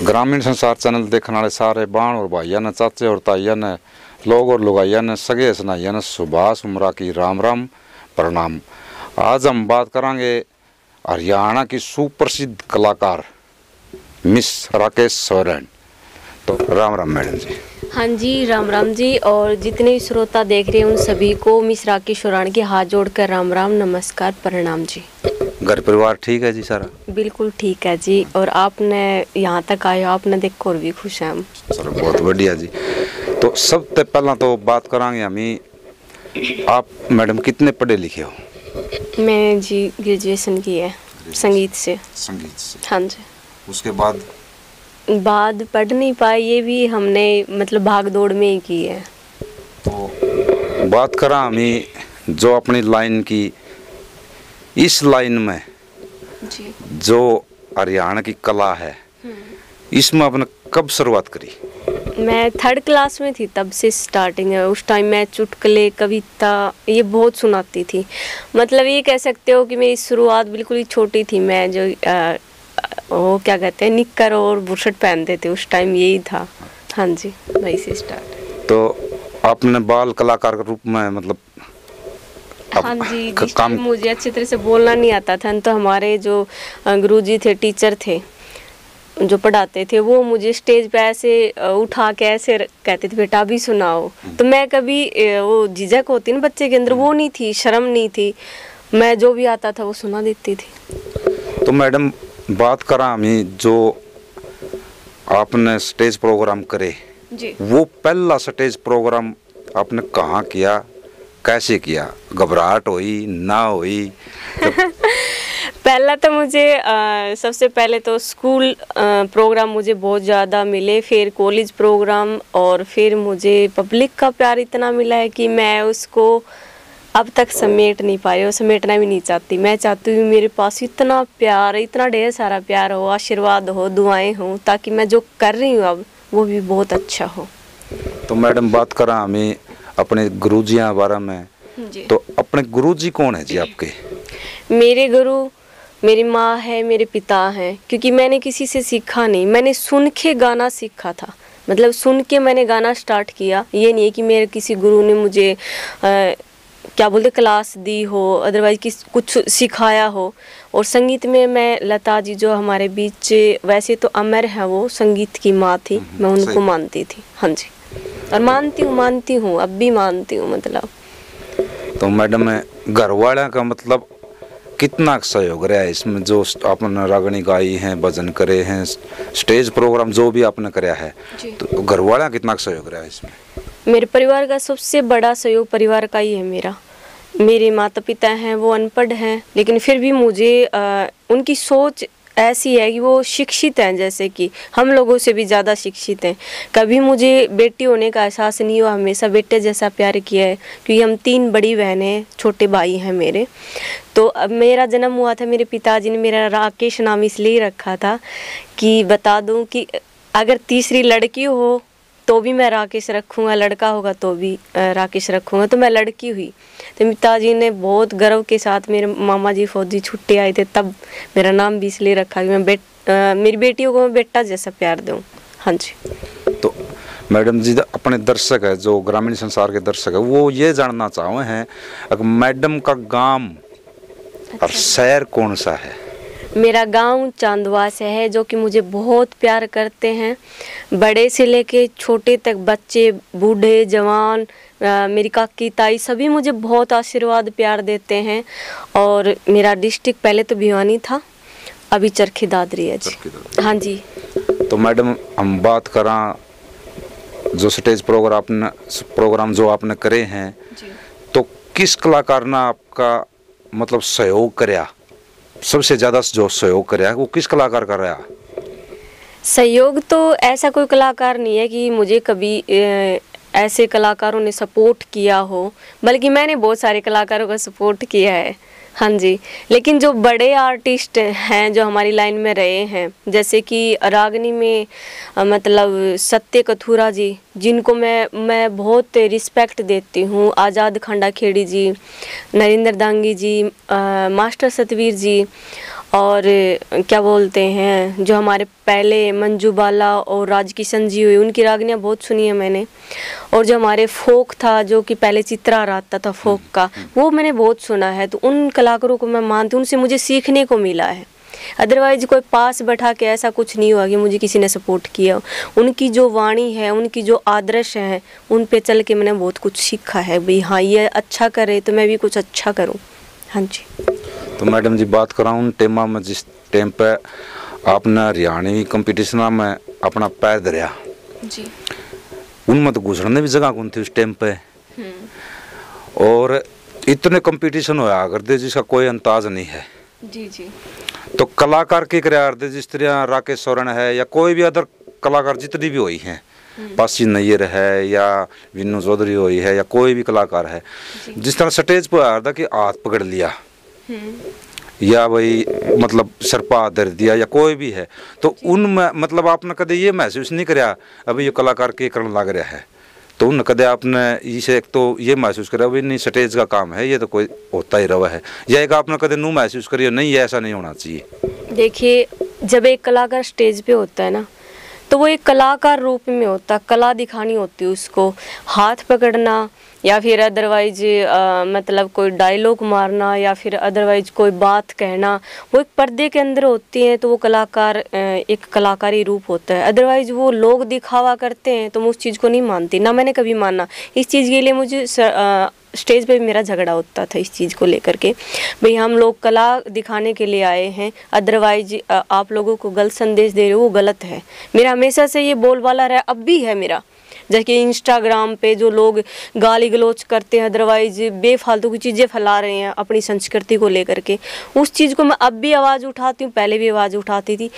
ग्रामीण संसार चैनल देखने वाले सारे बाण और भाइया ने, चाचे और ताइया ने, लोग और लुगाइया ने, सगे सुनाइया ने, सुभाष उमरा की राम राम प्रणाम। आज हम बात करेंगे हरियाणा की सुप्रसिद्ध कलाकार मिस राकेश सोरेन। तो राम राम मैडम जी। हाँ जी, राम राम जी। और जितने भी श्रोता देख रहे हैं उन सभी को मिस राकेश सोरेन के हाथ जोड़कर राम राम, नमस्कार, प्रणाम जी। घर परिवार ठीक है जी सारा? बिल्कुल ठीक है जी। और आपने यहाँ तक आए हो, आपने देखो और भी खुश हैं हम सर। बहुत बढ़िया जी। तो सबसे पहला तो बात करांगे हमें, आप मैडम कितने पढ़े लिखे हो? मैं जी ग्रेजुएशन की है संगीत से। हाँ जी। उसके बाद पढ़ नहीं पाए, ये भी हमने मतलब भाग दौड़ में ही की है। तो बात करा हमें जो अपनी लाइन की, इस लाइन में जी जो हरियाणा की कला है, इसमें आपने कब शुरुआत करी? मैं 3rd क्लास में थी तब से स्टार्टिंग है। उस टाइम मैं चुटकुले, कविता ये बहुत सुनाती थी। मतलब ये कह सकते हो कि मेरी शुरुआत बिल्कुल ही छोटी थी। मैं जो वो क्या कहते हैं, निक्कर और बुशर्ट पहनते थे उस टाइम, यही था। हाँ जी, वही से स्टार्ट। तो आपने बाल कलाकार के रूप में मतलब हाँ जी, जिस टाइम मुझे अच्छी तरह से बोलना नहीं आता था, तो हमारे जो गुरुजी थे, टीचर थे जो पढ़ाते थे, वो मुझे स्टेज पे ऐसे उठा के ऐसे कहते थे, बेटा अभी सुनाओ। तो मैं कभी वो झिझक होती ना बच्चे के अंदर, वो नहीं थी, शर्म नहीं थी। मैं जो भी आता था वो सुना देती थी। तो मैडम बात करा हमें जो आपने स्टेज प्रोग्राम करे जी, वो पहला स्टेज प्रोग्राम आपने कहाँ किया, कैसे किया? घबराहट हुई ना हुई? पहला तो मुझे सबसे पहले तो स्कूल प्रोग्राम मुझे बहुत ज़्यादा मिले, फिर कॉलेज प्रोग्राम, और फिर मुझे पब्लिक का प्यार इतना मिला है कि मैं उसको अब तक समेट नहीं पाई और समेटना भी नहीं चाहती। मैं चाहती हूँ मेरे पास इतना प्यार, इतना ढेर सारा प्यार हो, आशीर्वाद हो, दुआएं हो, ताकि मैं जो कर रही हूँ अब वो भी बहुत अच्छा हो। तो मैडम बात करा हमें अपने गुरुजियों के बारे में जी। तो अपने गुरुजी कौन है जी आपके? मेरे गुरु मेरी माँ है, मेरे पिता हैं। क्योंकि मैंने किसी से सीखा नहीं, मैंने सुन के गाना सीखा था। मतलब सुन के मैंने गाना स्टार्ट किया। ये नहीं है कि मेरे किसी गुरु ने मुझे क्या बोलते क्लास दी हो, अदरवाइज कुछ सिखाया हो। और संगीत में मैं लता जी जो हमारे बीच वैसे तो अमर है, वो संगीत की माँ थी, मैं उनको मानती थी। हाँ जी, और मानती हूँ अब भी मानती हूँ। मतलब तो मैडम घर वाले का मतलब कितना सहयोग रहा है इसमें, जो आपने रागनी गाई हैं, भजन करे हैं, स्टेज प्रोग्राम जो भी आपने कराया है, तो घर वाला कितना सहयोग रहा है इसमें? मेरे परिवार का सबसे बड़ा सहयोग परिवार का ही है मेरा। मेरे माता पिता हैं, वो अनपढ़ हैं, लेकिन फिर भी मुझे उनकी सोच ऐसी है कि वो शिक्षित हैं, जैसे कि हम लोगों से भी ज़्यादा शिक्षित हैं। कभी मुझे बेटी होने का एहसास नहीं हुआ, हमेशा बेटे जैसा प्यार किया है। क्योंकि हम 3 बड़ी बहनें, छोटे भाई हैं मेरे। तो अब मेरा जन्म हुआ था, मेरे पिताजी ने मेरा राकेश नाम इसलिए रखा था कि बता दूं कि अगर तीसरी लड़की हो तो भी मैं राकेश रखूँगा, लड़का होगा तो भी राकेश रखूँगा। तो मैं लड़की हुई तो पिताजी ने बहुत गर्व के साथ, मेरे मामा जी फौजी छुट्टी आए थे तब मेरा नाम भी इसलिए रखा कि मैं मेरी बेटियों को मैं बेटा जैसा प्यार दूँ। हाँ जी। तो मैडम जी अपने दर्शक है, जो ग्रामीण संसार के दर्शक है, वो ये जानना चाहे हैं अगर मैडम का गांव और शहर कौन सा है? मेरा गांव चांदवास है, जो कि मुझे बहुत प्यार करते हैं। बड़े से लेके छोटे तक, बच्चे, बूढ़े, जवान, मेरी काकी, ताई, सभी मुझे बहुत आशीर्वाद प्यार देते हैं। और मेरा डिस्ट्रिक्ट पहले तो भिवानी था, अभी चरखी दादरी है जी। हाँ जी। तो मैडम हम बात करें जो स्टेज प्रोग्राम जो आपने करे हैं जी, तो किस कलाकार ने आपका मतलब सहयोग कराया, सबसे ज्यादा जो सहयोग कराया वो किस कलाकार का रहा? सहयोग तो ऐसा कोई कलाकार नहीं है कि मुझे कभी ऐसे कलाकारों ने सपोर्ट किया हो, बल्कि मैंने बहुत सारे कलाकारों का सपोर्ट किया है। हाँ जी, लेकिन जो बड़े आर्टिस्ट हैं जो हमारी लाइन में रहे हैं, जैसे कि रागनी में मतलब सत्य कथूरा जी, जिनको मैं बहुत रिस्पेक्ट देती हूँ, आज़ाद खंडा खेड़ी जी, नरेंद्र दांगी जी, मास्टर सतवीर जी, और क्या बोलते हैं, जो हमारे पहले मंजू बाला और राज किशन जी हुए, उनकी रागनियाँ बहुत सुनी है मैंने। और जो हमारे फोक था, जो कि पहले चित्रा आता था फोक का, वो मैंने बहुत सुना है। तो उन कलाकारों को मैं मानती हूँ, उनसे मुझे सीखने को मिला है। अदरवाइज कोई पास बैठा के ऐसा कुछ नहीं हुआ कि मुझे किसी ने सपोर्ट किया। उनकी जो वाणी है, उनकी जो आदर्श है, उन पे चल के मैंने बहुत कुछ सीखा है। भाई हाँ, ये अच्छा करे तो मैं भी कुछ अच्छा करूँ। हाँ जी। तो मैडम जी बात कराऊँ उन टेमा में जिस टाइम पे आपने हरियाणवी कंपटीशन में अपना पैर धरिया जी, उनमें तो घुसने भी जगह कौन थी उस टाइम पे, और इतने कंपटीशन होया करते जिसका कोई अंदाज नहीं है। जी जी। तो कलाकार की करते जिस तरह राकेश सोरेन है या कोई भी अदर कलाकार जितनी भी हुई हैं, पासी नैयर है या विन्नू चौधरी हुई है या कोई भी कलाकार है, जिस तरह स्टेज पर आया था कि हाथ पकड़ लिया या भाई मतलब सरपा धर दिया या कोई भी है, तो उनमें मतलब आपने कदे ये महसूस नहीं कराया अभी ये कलाकार के करने लग रहा है, तो उन कदे आपने इसे एक तो ये महसूस करा भाई नहीं स्टेज का काम है, ये तो कोई होता ही रहा है, या एक आपने कदे नू महसूस करिए नहीं ये ऐसा नहीं होना चाहिए? देखिए, जब एक कलाकार स्टेज पे होता है ना, तो वो एक कलाकार रूप में होता है, कला दिखानी होती है उसको। हाथ पकड़ना या फिर अदरवाइज मतलब कोई डायलॉग मारना या फिर अदरवाइज कोई बात कहना, वो एक पर्दे के अंदर होती है, तो वो कलाकार एक कलाकारी रूप होता है। अदरवाइज वो लोग दिखावा करते हैं तो मैं उस चीज़ को नहीं मानती, ना मैंने कभी माना। इस चीज़ के लिए मुझे स्टेज पे मेरा झगड़ा होता था इस चीज़ को लेकर के, भाई हम लोग कला दिखाने के लिए आए हैं, अदरवाइज आप लोगों को गलत संदेश दे रहे हो, वो गलत है। मेरा हमेशा से ये बोलबाला रहा, अब भी है मेरा। जैसे इंस्टाग्राम पे जो लोग गाली गलौज करते हैं, अदरवाइज बेफालतू की चीज़ें फैला रहे हैं अपनी संस्कृति को लेकर के, उस चीज़ को मैं अब भी आवाज़ उठाती हूँ, पहले भी आवाज़ उठाती थी।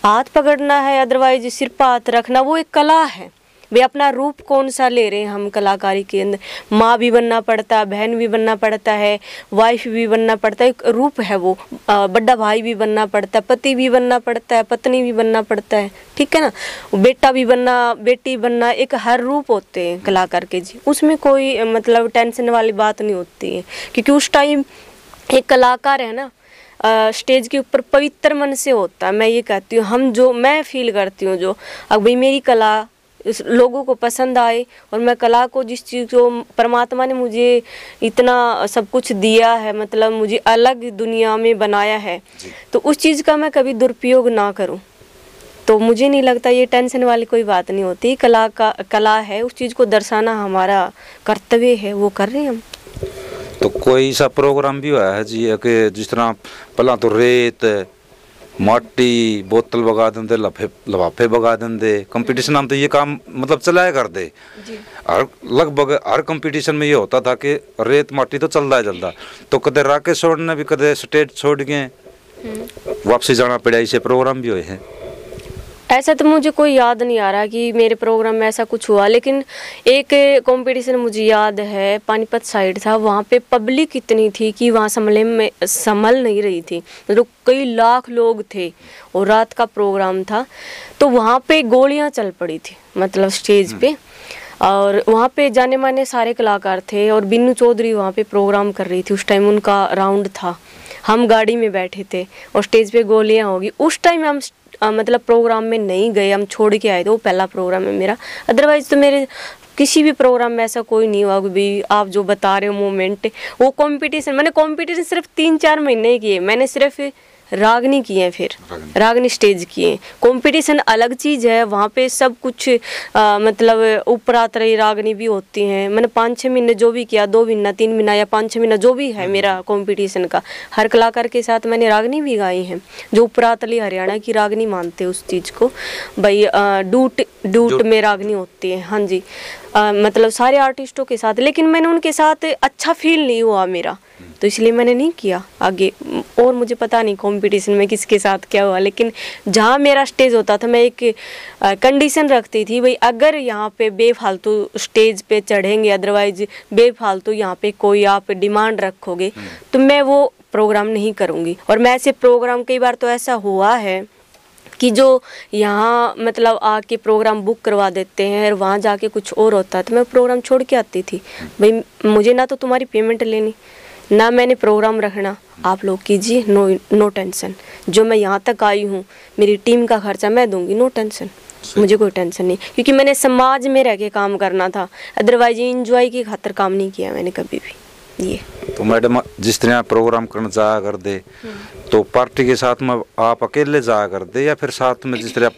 हाथ पकड़ना है, अदरवाइज सिर पर हाथ रखना, वो एक कला है। वे अपना रूप कौन सा ले रहे हैं हम कलाकारी के अंदर, माँ भी बनना पड़ता है, बहन भी बनना पड़ता है, वाइफ भी बनना पड़ता है, एक रूप है वो। बड़ा भाई भी बनना पड़ता है, पति भी बनना पड़ता है, पत्नी भी बनना पड़ता है, ठीक है ना, बेटा भी बनना, बेटी बनना, एक हर रूप होते हैं कलाकार के जी। उसमें कोई मतलब टेंशन वाली बात नहीं होती है, क्योंकि उस टाइम एक कलाकार है ना स्टेज के ऊपर पवित्र मन से होता है। मैं ये कहती हूँ, हम जो मैं फील करती हूँ, जो अब भाई मेरी कला इस लोगों को पसंद आए, और मैं कला को जिस चीज़ को परमात्मा ने मुझे इतना सब कुछ दिया है, मतलब मुझे अलग दुनिया में बनाया है, तो उस चीज़ का मैं कभी दुरुपयोग ना करूं। तो मुझे नहीं लगता ये टेंशन वाली कोई बात नहीं होती। कला है, उस चीज़ को दर्शाना हमारा कर्तव्य है, वो कर रहे हैं हम। तो कोई सा प्रोग्राम भी हुआ है जी कि जिस तरह पहला तो रेत माटी बोतल बगा देंगे, लफाफे बगा देंगे, कंपटीशन हम तो ये काम मतलब चलाया करते, हर लगभग हर कंपटीशन में ये होता था कि रेत माटी तो चलता है चलता। तो कदे राकेश सोरेन ने भी कदे स्टेज छोड़ के वापसी जाना पड़ा, ऐसे प्रोग्राम भी हुए हैं? ऐसा तो मुझे कोई याद नहीं आ रहा कि मेरे प्रोग्राम में ऐसा कुछ हुआ, लेकिन एक कंपटीशन मुझे याद है, पानीपत साइड था, वहाँ पे पब्लिक इतनी थी कि वहाँ संभल नहीं रही थी, मतलब कई लाख लोग थे और रात का प्रोग्राम था, तो वहाँ पे गोलियाँ चल पड़ी थी मतलब स्टेज पे, और वहाँ पे जाने माने सारे कलाकार थे, और बिन्नू चौधरी वहाँ पे प्रोग्राम कर रही थी, उस टाइम उनका राउंड था, हम गाड़ी में बैठे थे और स्टेज पे गोलियाँ होगी। उस टाइम हम मतलब प्रोग्राम में नहीं गए, हम छोड़ के आए थे, वो पहला प्रोग्राम है मेरा। अदरवाइज तो मेरे किसी भी प्रोग्राम में ऐसा कोई नहीं हुआ कि भाई आप जो बता रहे हो मोमेंट, वो कंपटीशन, मैंने कंपटीशन सिर्फ 3-4 महीने किए, मैंने सिर्फ रागनी किए हैं, फिर रागनी स्टेज किए। कंपटीशन अलग चीज़ है, वहाँ पे सब कुछ मतलब उपरात्री रागनी भी होती हैं। मैंने 5-6 महीने जो भी किया, 2 महीना 3 महीना या 5-6 महीना जो भी है मेरा कंपटीशन का, हर कलाकार के साथ मैंने रागनी भी गाई है, जो उपरातली हरियाणा की रागनी मानते हैं उस चीज़ को, भाई डूट में रागनी होती है। हाँ जी, मतलब सारे आर्टिस्टों के साथ, लेकिन मैंने उनके साथ अच्छा फील नहीं हुआ मेरा, तो इसलिए मैंने नहीं किया आगे। और मुझे पता नहीं कंपटीशन में किसके साथ क्या हुआ, लेकिन जहाँ मेरा स्टेज होता था मैं एक कंडीशन रखती थी, भाई अगर यहाँ पे बेफालतू स्टेज पे चढ़ेंगे, अदरवाइज बेफालतू यहाँ पे कोई आप डिमांड रखोगे तो मैं वो प्रोग्राम नहीं करूँगी। और मैं ऐसे प्रोग्राम कई बार तो ऐसा हुआ है कि जो यहाँ मतलब आके प्रोग्राम बुक करवा देते हैं और वहाँ जाके कुछ और होता है, तो मैं प्रोग्राम छोड़ के आती थी, भाई मुझे ना तो तुम्हारी पेमेंट लेनी, ना मैंने प्रोग्राम रखना, आप लोग कीजिए, नो टेंशन। जो मैं यहाँ तक आई हूँ, मेरी टीम का खर्चा मैं दूंगी, नो टेंशन, मुझे कोई टेंशन नहीं, क्योंकि मैंने समाज में रह के काम करना था। अदरवाइज इंजॉय की खातर काम नहीं किया मैंने कभी भी। ये तो मैडम जिस तरह प्रोग्राम करने जाया कर दे, तो पार्टी के साथ में आप अकेले जाया कर दे या फिर साथ में जिस तरह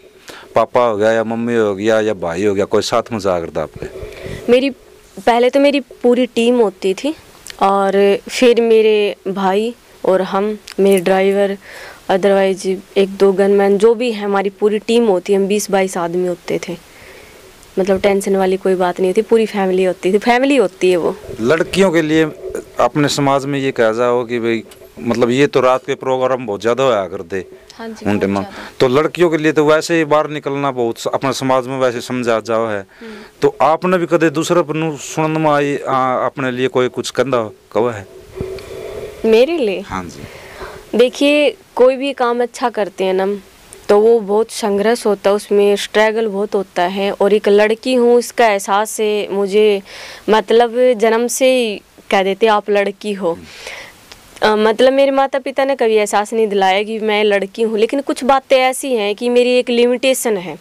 पापा हो गया या मम्मी हो गया या भाई हो गया, कोई साथ में जाया करता आपके? पहले तो मेरी पूरी टीम होती थी, और फिर मेरे भाई और हम, मेरे ड्राइवर, अदरवाइज 1-2 गनमैन, जो भी है हमारी पूरी टीम होती है। हम 20-22 आदमी होते थे, मतलब टेंशन वाली कोई बात नहीं थी, पूरी फैमिली होती थी, फैमिली होती है वो। लड़कियों के लिए अपने समाज में ये कहा जाओ कि भाई मतलब ये तो रात के प्रोग्राम बहुत ज़्यादा होया करते। हाँ जी, उनके में तो लड़कियों के लिए तो वैसे ही बाहर निकलना बहुत अपने समाज में वैसे समझा जाओ है। तो आपने भी कदे दूसरे पर सुनने में आई अपने लिए कोई कुछ कंधा कवा है मेरे लिए? हाँ जी, देखिए, कोई भी काम अच्छा करते हैं ना, तो वो बहुत संघर्ष होता है, उसमें स्ट्रगल बहुत होता है। और एक लड़की हूँ, इसका एहसास है मुझे, मतलब जन्म से ही कह देते आप लड़की हो। मतलब मेरे माता पिता ने कभी एहसास नहीं दिलाया कि मैं लड़की हूँ, लेकिन कुछ बातें ऐसी हैं कि मेरी एक लिमिटेशन है।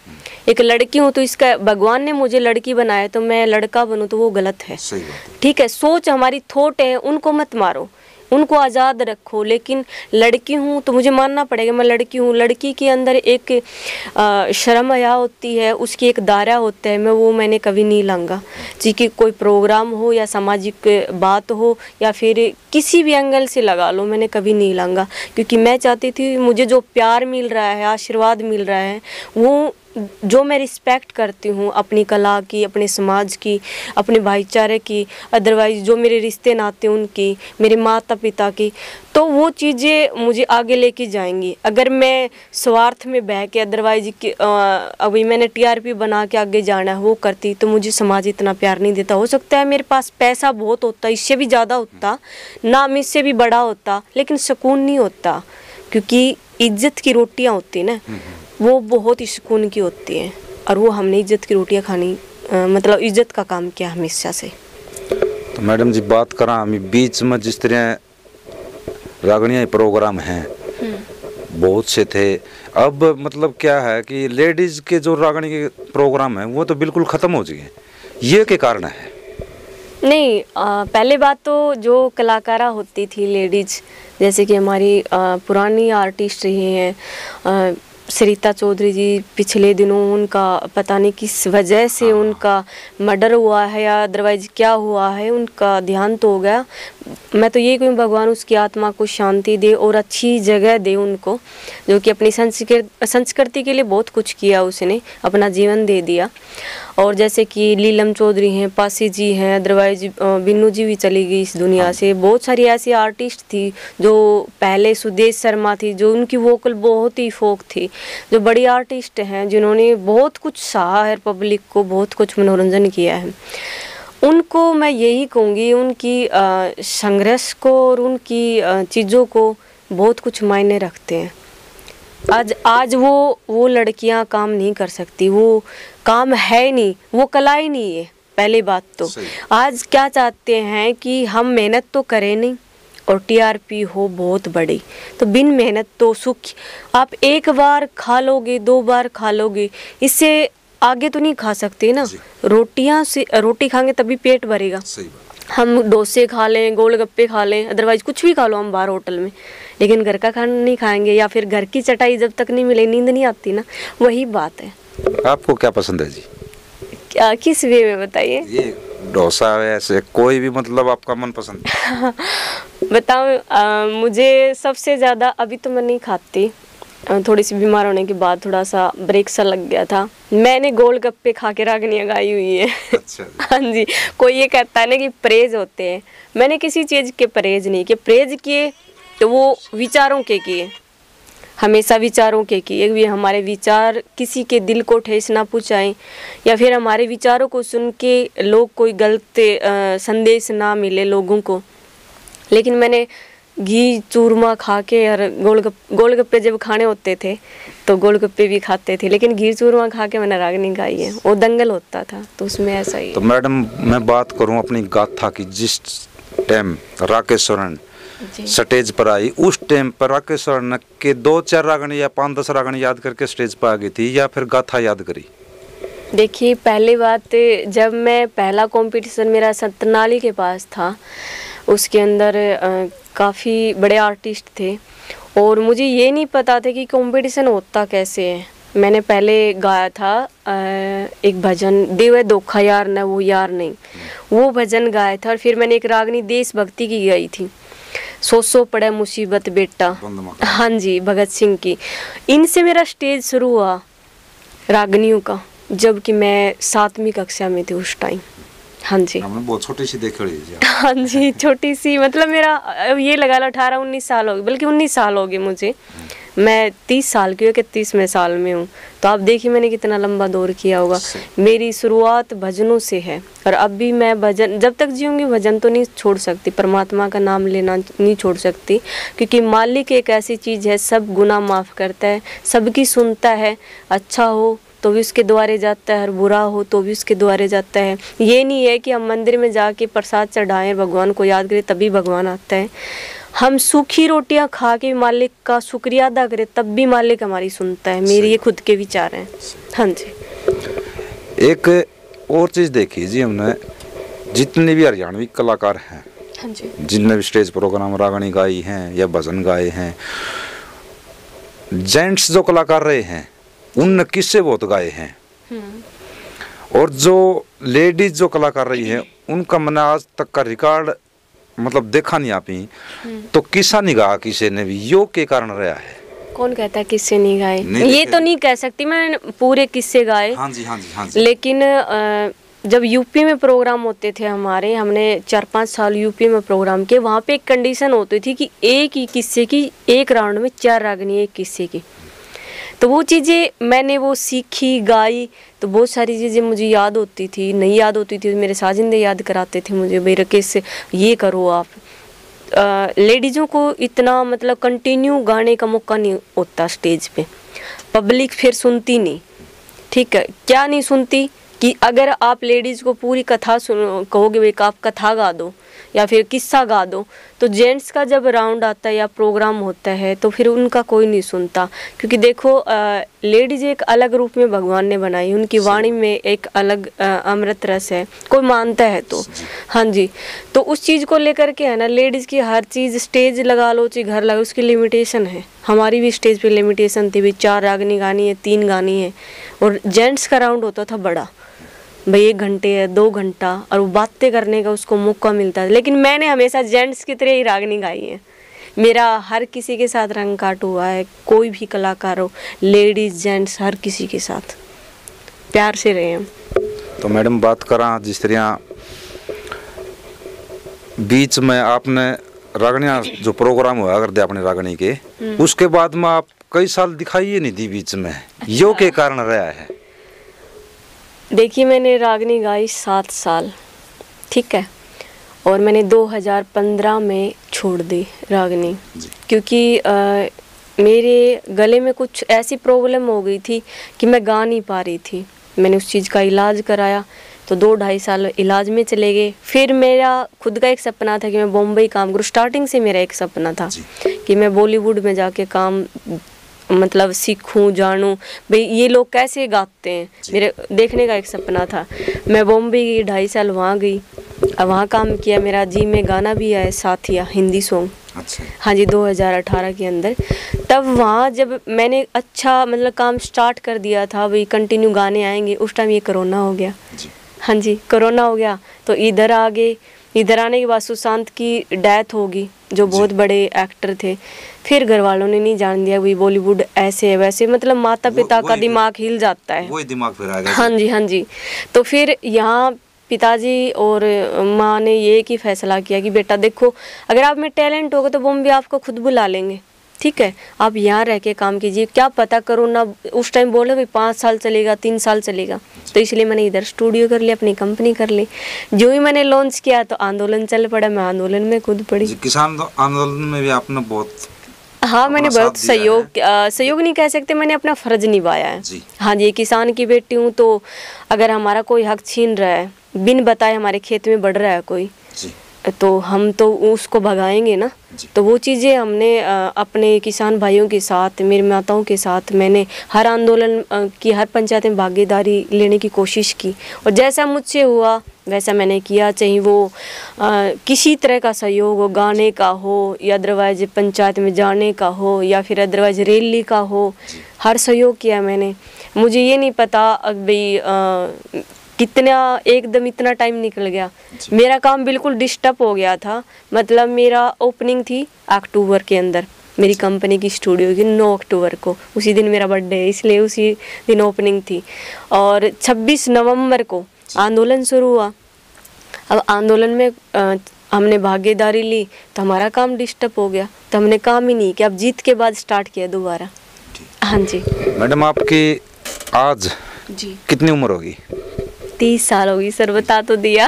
एक लड़की हूँ तो इसका भगवान ने मुझे लड़की बनाया, तो मैं लड़का बनूँ तो वो गलत है। ठीक है, सोच हमारी थॉट है, उनको मत मारो, उनको आज़ाद रखो। लेकिन लड़की हूँ तो मुझे मानना पड़ेगा मैं लड़की हूँ। लड़की के अंदर एक शर्म हया होती है, उसकी एक दायरा होता है, मैंने कभी नहीं लांगा जी। कि कोई प्रोग्राम हो या सामाजिक बात हो या फिर किसी भी एंगल से लगा लो, मैंने कभी नहीं लांगा। क्योंकि मैं चाहती थी मुझे जो प्यार मिल रहा है, आशीर्वाद मिल रहा है, वो जो मैं रिस्पेक्ट करती हूँ अपनी कला की, अपने समाज की, अपने भाईचारे की, अदरवाइज जो मेरे रिश्ते नाते उनकी, मेरे माता पिता की, तो वो चीज़ें मुझे आगे लेके जाएंगी। अगर मैं स्वार्थ में बह के अदरवाइज अभी मैंने टीआरपी बना के आगे जाना है वो करती, तो मुझे समाज इतना प्यार नहीं देता। हो सकता है मेरे पास पैसा बहुत होता, इससे भी ज़्यादा होता, नाम इससे भी बड़ा होता, लेकिन सुकून नहीं होता। क्योंकि इज्जत की रोटियाँ होती ना, वो बहुत ही सुकून की होती हैं, और वो हमने इज्जत की रोटियां खानी, मतलब इज्जत का काम किया हमेशा से। तो मैडम जी बात करा हम बीच में जिस तरह रागणिया प्रोग्राम हैं बहुत से थे, अब मतलब क्या है कि लेडीज के जो रागणी के प्रोग्राम हैं वो तो बिल्कुल ख़त्म हो चुके हैं, ये के कारण है? नहीं, पहले बात तो जो कलाकारा होती थी लेडीज, जैसे कि हमारी पुरानी आर्टिस्ट रही हैं सरिता चौधरी जी, पिछले दिनों उनका पता नहीं किस वजह से उनका मर्डर हुआ है या अदरवाइज क्या हुआ है, उनका देहांत हो गया। मैं तो यही कहूँ भगवान उसकी आत्मा को शांति दे और अच्छी जगह दे उनको, जो कि अपनी संस्कृति के लिए बहुत कुछ किया, उसने अपना जीवन दे दिया। और जैसे कि लीलम चौधरी हैं, पासी जी हैं, अदरवाइज बिन्नू जी भी चली गई इस दुनिया से। बहुत सारी ऐसी आर्टिस्ट थी जो पहले, सुदेश शर्मा थी जो उनकी वोकल बहुत ही फोक थी, जो बड़ी आर्टिस्ट हैं जिन्होंने बहुत कुछ सहा है, पब्लिक को बहुत कुछ मनोरंजन किया है। उनको मैं यही कहूँगी, उनकी संघर्ष को और उनकी चीज़ों को बहुत कुछ मायने रखते हैं। आज वो लड़कियां काम नहीं कर सकती, वो काम है नहीं, वो कला ही नहीं है। पहली बात तो आज क्या चाहते हैं कि हम मेहनत तो करें नहीं और टीआरपी हो बहुत बड़ी, तो बिन मेहनत तो सुख आप एक बार खा लोगे, 2 बार खा लोगे, इससे आगे तो नहीं खा सकते ना। रोटी खाएंगे तभी पेट भरेगा। हम डोसे खा लें, गोलगप्पे खा लें, अदरवाइज कुछ भी खा लो हम बाहर होटल में, लेकिन घर का खाना नहीं खाएंगे, या फिर घर की चटाई जब तक नहीं मिले नींद नहीं आती ना। वही बात है। आपको क्या पसंद है जी? क्या, किस वे में बताइए? ये डोसा ऐसे कोई भी, मतलब आपका मन पसंद? बताऊं, मुझे सबसे ज़्यादा, अभी तो मैं नहीं खाती, थोड़ी सी बीमार होने के बाद थोड़ा सा ब्रेक सा लग गया था, मैंने गोलगप्पे खा के रागनियाँ गाई हुई है। अच्छा। हाँ जी, कोई ये कहता है ना कि परहेज होते हैं, मैंने किसी चीज़ के परहेज नहीं किए। परहेज किए तो वो विचारों के किए, हमेशा विचारों के किए। भी हमारे विचार किसी के दिल को ठेस ना पहुँचाएं, या फिर हमारे विचारों को सुन के लोग कोई गलत संदेश ना मिले लोगों को। लेकिन मैंने घी चूरमा खा के, और गोलगप्पे जब खाने होते थे तो गोलगप्पे भी खाते थे, लेकिन घी चूरमा खा के मैंने रागनी गाई है। वो दंगल होता था तो उसमें ऐसा ही। तो मैडम मैं बात करूं अपनी गाथा की, जिस टाइम राकेश सोरेन जी। स्टेज पर आई, उस टाइम पर राकेश सोरेन के 2-4 रागनी या 5-10 रागनी याद करके स्टेज पर आ गई थी या फिर गाथा याद करी? देखिए, पहली बात, जब मैं पहला कंपटीशन मेरा सतनाली के पास था, उसके अंदर काफ़ी बड़े आर्टिस्ट थे और मुझे ये नहीं पता था कि कंपटीशन होता कैसे है। मैंने पहले गाया था एक भजन, देवे धोखा यार न वो यार नहीं, वो भजन गाया था। और फिर मैंने एक रागनी देशभक्ति की गाई थी, सो पड़े मुसीबत बेटा, हाँ जी, भगत सिंह की। इनसे मेरा स्टेज शुरू हुआ रागनियों का, जबकि मैं 7वीं कक्षा में थी उस टाइम। हाँ जी, हमने बहुत छोटी सी देख ली। हाँ जी, छोटी सी, मतलब मेरा ये लगा लो 18-19 साल हो गए, बल्कि 19 साल हो गए मुझे। मैं 30 साल की हूँ, 31वें साल में हूँ, तो आप देखिए मैंने कितना लंबा दौर किया होगा। मेरी शुरुआत भजनों से है और अब भी मैं भजन, जब तक जीऊँगी भजन तो नहीं छोड़ सकती, परमात्मा का नाम लेना नहीं छोड़ सकती, क्योंकि मालिक एक ऐसी चीज़ है, सब गुनाह माफ़ करता है, सबकी सुनता है, अच्छा हो तो भी उसके द्वारे जाता है और बुरा हो तो भी उसके द्वारे जाता है। ये नहीं है कि हम मंदिर में जाके प्रसाद चढ़ाएं, भगवान को याद करें तभी भगवान आता है। हम सूखी रोटियां खा के मालिक का शुक्रिया अदा करें तब भी मालिक हमारी सुनता है। मेरे ये खुद के विचार हैं। हाँ जी। एक और चीज़ देखी जी, हमने जितने भी हरियाणवी कलाकार हैं, हाँ जी, जितने भी स्टेज प्रोग्राम रागनी गाई हैं या भजन गाए हैं, जेंट्स जो कलाकार रहे हैं उनने किस्से बहुत गाए हैं, और जो लेडीज जो कलाकार रही है उनका मैंने आज तक का रिकॉर्ड मतलब देखा नहीं आप ही, तो किस्सा नहीं गा किसी ने भी, योग के कारण रहा है। कौन कहता है किस्से नहीं गाए? ये तो नहीं कह सकती मैं पूरे किस्से गाए। हाँ जी, हाँ जी, हाँ जी। लेकिन जब यूपी में प्रोग्राम होते थे हमारे, हमने 4-5 साल यूपी में प्रोग्राम किए, वहाँ पे एक कंडीशन होती थी कि एक ही किस्से की एक राउंड में 4 रागनी एक किस्से की। तो वो चीज़ें मैंने वो सीखी, गाई, तो बहुत सारी चीज़ें मुझे याद होती थी, नहीं याद होती थी मेरे साजिंदे याद कराते थे मुझे, भाई राकेश ये करो आप। लेडीज़ों को इतना मतलब कंटिन्यू गाने का मौका नहीं होता स्टेज पे, पब्लिक फिर सुनती नहीं, ठीक है, क्या नहीं सुनती कि अगर आप लेडीज़ को पूरी कथा सुनो, कहोगे भाई आप कथा गा दो या फिर किस्सा गा दो, तो जेंट्स का जब राउंड आता है या प्रोग्राम होता है तो फिर उनका कोई नहीं सुनता। क्योंकि देखो लेडीज एक अलग रूप में भगवान ने बनाई, उनकी वाणी में एक अलग अमृत रस है, कोई मानता है तो। हाँ जी, तो उस चीज़ को लेकर के है ना, लेडीज़ की हर चीज़, स्टेज लगा लो चाहे घर लगा, उसकी लिमिटेशन है। हमारी भी स्टेज पे लिमिटेशन थी, भाई 4 रागनी गानी है, 3 गानी है, और जेंट्स का राउंड होता था बड़ा, भाई 1 घंटे है, 2 घंटा, और वो बातें करने का उसको मौका मिलता है। लेकिन मैंने हमेशा जेंट्स की तरह ही रागनी गाई है। मेरा हर किसी के साथ रंग काट हुआ है, कोई भी कलाकार हो, लेडीज जेंट्स हर किसी के साथ प्यार से रहे हम। तो मैडम बात करा जिस तरह बीच में आपने रागनियाँ जो प्रोग्राम हुआ करते अपने रागनी के, उसके बाद में आप कई साल दिखाई ही नहीं दी बीच में, यो के कारण रहा है? देखिए, मैंने रागनी गाई 7 साल, ठीक है, और मैंने 2015 में छोड़ दी रागनी, क्योंकि मेरे गले में कुछ ऐसी प्रॉब्लम हो गई थी कि मैं गा नहीं पा रही थी। मैंने उस चीज़ का इलाज कराया, तो 2-2.5 साल इलाज में चले गए। फिर मेरा खुद का एक सपना था कि मैं बॉम्बे काम करूँ। स्टार्टिंग से मेरा एक सपना था कि मैं बॉलीवुड में जाके काम मतलब सीखूं, जानूं भाई ये लोग कैसे गाते हैं, मेरे देखने का एक सपना था। मैं बॉम्बे गई, 2.5 साल वहाँ गई, अब वहाँ काम किया। मेरा जी में गाना भी आया साथिया, हिंदी सॉन्ग। अच्छा। हाँ जी, 2018 के अंदर। तब वहाँ जब मैंने अच्छा मतलब काम स्टार्ट कर दिया था, भाई कंटिन्यू गाने आएंगे, उस टाइम ये कोरोना हो गया जी। हाँ जी, कोरोना हो गया तो इधर आ गए। इधर आने के बाद सुशांत की डेथ होगी, जो बहुत बड़े एक्टर थे। फिर घर वालों ने नहीं जान दिया, भाई बॉलीवुड ऐसे है वैसे, मतलब माता पिता का दिमाग हिल जाता है, वही दिमाग फिर आ गया। हाँ जी, हाँ जी। तो फिर यहाँ पिताजी और माँ ने ये एक ही फैसला किया कि बेटा देखो, अगर आप में टैलेंट होगा तो बॉम्बे आपको खुद बुला लेंगे, ठीक है, आप यहाँ रह के काम कीजिए। क्या पता करो ना, उस टाइम बोले भाई 5 साल चलेगा, 3 साल चलेगा, तो इसलिए मैंने इधर स्टूडियो कर लिया, अपनी कंपनी कर ली। जो ही मैंने लॉन्च किया तो आंदोलन चल पड़ा, मैं आंदोलन में खुद पड़ी। किसान आंदोलन में भी आपने बहुत, हाँ, मैंने बहुत सहयोग नहीं कह सकते, मैंने अपना फर्ज निभाया है जी। हाँ जी, किसान की बेटी हूँ, तो अगर हमारा कोई हक छीन रहा है, बिन बताए हमारे खेत में बढ़ रहा है कोई जी, तो हम तो उसको भगाएंगे ना। तो वो चीज़ें हमने अपने किसान भाइयों के साथ, मेरी माताओं के साथ, मैंने हर आंदोलन की, हर पंचायत में भागीदारी लेने की कोशिश की, और जैसा मुझसे हुआ वैसा मैंने किया। चाहे वो किसी तरह का सहयोग हो, गाने का हो या अदरवाइज पंचायत में जाने का हो या फिर अदरवाइज रैली का हो, हर सहयोग किया मैंने। मुझे ये नहीं पता भाई कितना एकदम इतना टाइम निकल गया। मेरा काम बिल्कुल डिस्टर्ब हो गया था। मतलब मेरा ओपनिंग थी अक्टूबर के अंदर, मेरी कंपनी की स्टूडियो की 9 अक्टूबर को, उसी दिन मेरा बर्थडे है, इसलिए उसी दिन ओपनिंग थी। और 26 नवंबर को आंदोलन शुरू हुआ। अब आंदोलन में हमने भागीदारी ली तो हमारा काम डिस्टर्ब हो गया, तो हमने काम ही नहीं किया। अब जीत के बाद स्टार्ट किया दोबारा। हाँ जी। मैडम आपकी आज जी कितनी उम्र होगी? 30 साल होगी सर, बता तो दिया।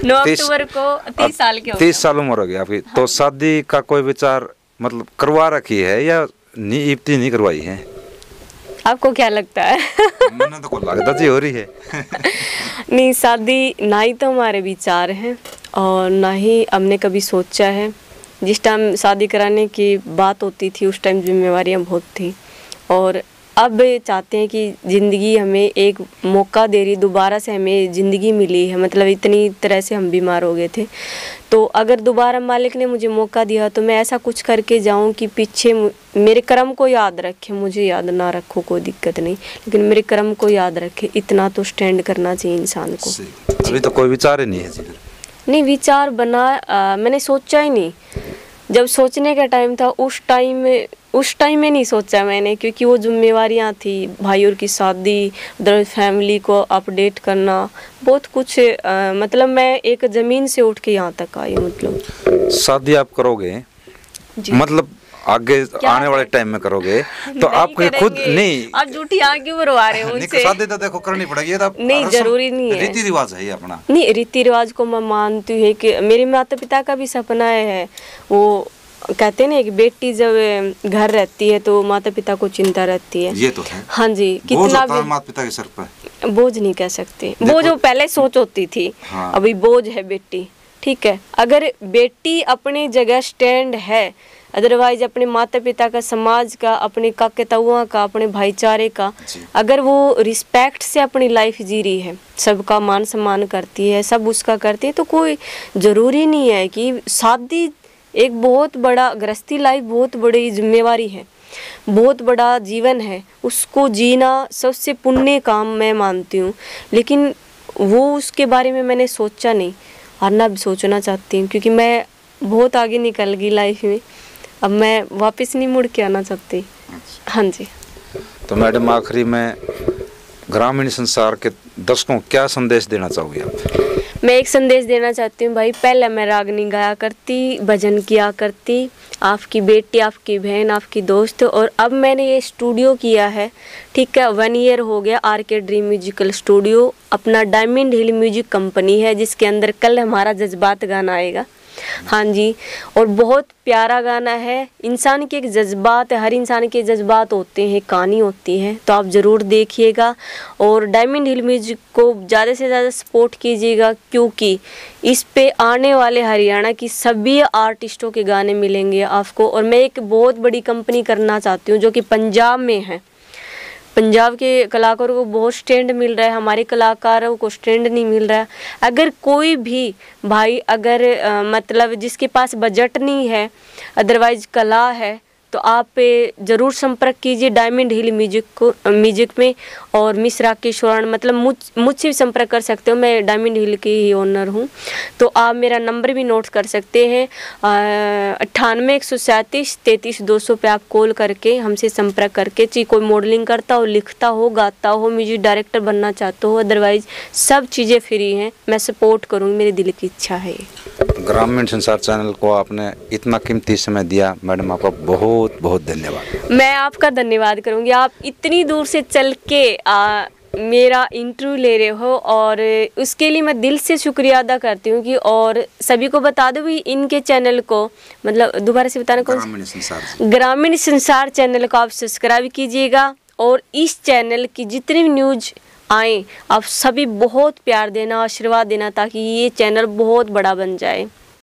9 अक्टूबर को 30 साल के हो 30 साल उम्र होगी आपकी। तो शादी का कोई विचार मतलब करवा रखी है या इब्ती नहीं करवाई है? आपको क्या लगता है? मैंने तो लगता जी हो रही है। नहीं, शादी ना ही तो हमारे विचार हैं और ना ही हमने कभी सोचा है। जिस टाइम शादी कराने की बात होती थी उस टाइम जिम्मेवारियां बहुत थी, और अब चाहते हैं कि ज़िंदगी हमें एक मौका दे रही, दोबारा से हमें ज़िंदगी मिली है। मतलब इतनी तरह से हम बीमार हो गए थे, तो अगर दोबारा मालिक ने मुझे मौका दिया तो मैं ऐसा कुछ करके जाऊं कि पीछे मेरे कर्म को याद रखे। मुझे याद ना रखो कोई दिक्कत नहीं, लेकिन मेरे कर्म को याद रखे, इतना तो स्टैंड करना चाहिए इंसान को। अभी तो कोई विचार ही नहीं है जी? नहीं, विचार बना मैंने सोचा ही नहीं। जब सोचने का टाइम था उस टाइम में नहीं सोचा मैंने, क्योंकि वो जिम्मेवारियां थी, भाइयों की शादी, उधर फैमिली को अपडेट करना, बहुत कुछ। मतलब मैं एक ज़मीन से उठ के यहाँ तक आई। मतलब शादी आप करोगे मतलब आगे आने वाले टाइम में करोगे तो आपके खुद नहीं, आप झूठी आँख क्यों भरवा रहे हो मुझसे? शादी तो देखो करनी पड़ेगी, तो नहीं जरूरी नहीं है, रीति रिवाज है अपना। नहीं, रीति रिवाज को मैं मानती हूँ कि मेरे माता पिता का भी सपना है। वो कहते हैं ना कि बेटी जब घर रहती है तो माता पिता को चिंता रहती है। ये तो है। हाँ जी, कितना भी माता पिता के सर पर बोझ नहीं कह सकते, वो जो पहले सोच होती थी। हाँ। अभी बोझ है बेटी, ठीक है। अगर बेटी अपनी जगह स्टैंड है, अदरवाइज अपने माता पिता का, समाज का, अपने काके ताऊआ का, अपने भाईचारे का, अगर वो रिस्पेक्ट से अपनी लाइफ जी रही है, सबका मान सम्मान करती है, सब उसका करती है, तो कोई ज़रूरी नहीं है कि शादी एक बहुत बड़ा गृहस्थी लाइफ, बहुत बड़ी जिम्मेवारी है, बहुत बड़ा जीवन है, उसको जीना सबसे पुण्य काम मैं मानती हूँ। लेकिन वो उसके बारे में मैंने सोचा नहीं, और ना भी सोचना चाहती हूँ, क्योंकि मैं बहुत आगे निकल गई लाइफ में। अब मैं वापस नहीं मुड़ के आना चाहती। हाँ जी। तो मैडम आखिरी में ग्रामीण संसार के दर्शकों को क्या संदेश देना चाहोगे आप? मैं एक संदेश देना चाहती हूँ भाई, पहले मैं रागनी गाया करती, भजन किया करती, आपकी बेटी, आपकी बहन, आपकी दोस्त, और अब मैंने ये स्टूडियो किया है, ठीक है, 1 ईयर हो गया। आरके ड्रीम म्यूजिकल स्टूडियो अपना डायमंड हिल म्यूजिक कंपनी है, जिसके अंदर कल हमारा जज्बात गाना आएगा। हाँ जी, और बहुत प्यारा गाना है। इंसान के एक जज्बात है, हर इंसान के जज्बात होते हैं, कहानी होती है, तो आप ज़रूर देखिएगा और डायमंड हिल म्यूजिक को ज़्यादा से ज़्यादा सपोर्ट कीजिएगा, क्योंकि इस पे आने वाले हरियाणा की सभी आर्टिस्टों के गाने मिलेंगे आपको। और मैं एक बहुत बड़ी कंपनी करना चाहती हूँ जो कि पंजाब में है। पंजाब के कलाकारों को बहुत स्टैंड मिल रहा है, हमारे कलाकारों को स्टैंड नहीं मिल रहा है। अगर कोई भी भाई अगर मतलब जिसके पास बजट नहीं है, अदरवाइज कला है, तो आप ज़रूर संपर्क कीजिए डायमंड हिल म्यूजिक में। और मिस राकेश स्वर्ण मतलब मुझसे भी संपर्क कर सकते हो, मैं डायमंड हिल की ही ओनर हूँ। तो आप मेरा नंबर भी नोट कर सकते हैं, 98 137 33 200 पे आप कॉल करके हमसे संपर्क करके, चाहे कोई मॉडलिंग करता हो, लिखता हो, गाता हो, म्यूजिक डायरेक्टर बनना चाहते हो, अदरवाइज सब चीज़ें फ्री हैं, मैं सपोर्ट करूँगी, मेरी दिल की इच्छा है। ग्रामीण संसार चैनल को आपने इतना कीमती समय दिया, मैडम आपका बहुत बहुत धन्यवाद। मैं आपका धन्यवाद करूंगी, आप इतनी दूर से चल के मेरा इंटरव्यू ले रहे हो, और उसके लिए मैं दिल से शुक्रिया अदा करती हूँ। कि और सभी को बता दो भी इनके चैनल को, मतलब दोबारा से बताना, कौन? ग्रामीण संसार चैनल को आप सब्सक्राइब कीजिएगा, और इस चैनल की जितनी भी न्यूज आए आप सभी बहुत प्यार देना, आशीर्वाद देना, ताकि ये चैनल बहुत बड़ा बन जाए।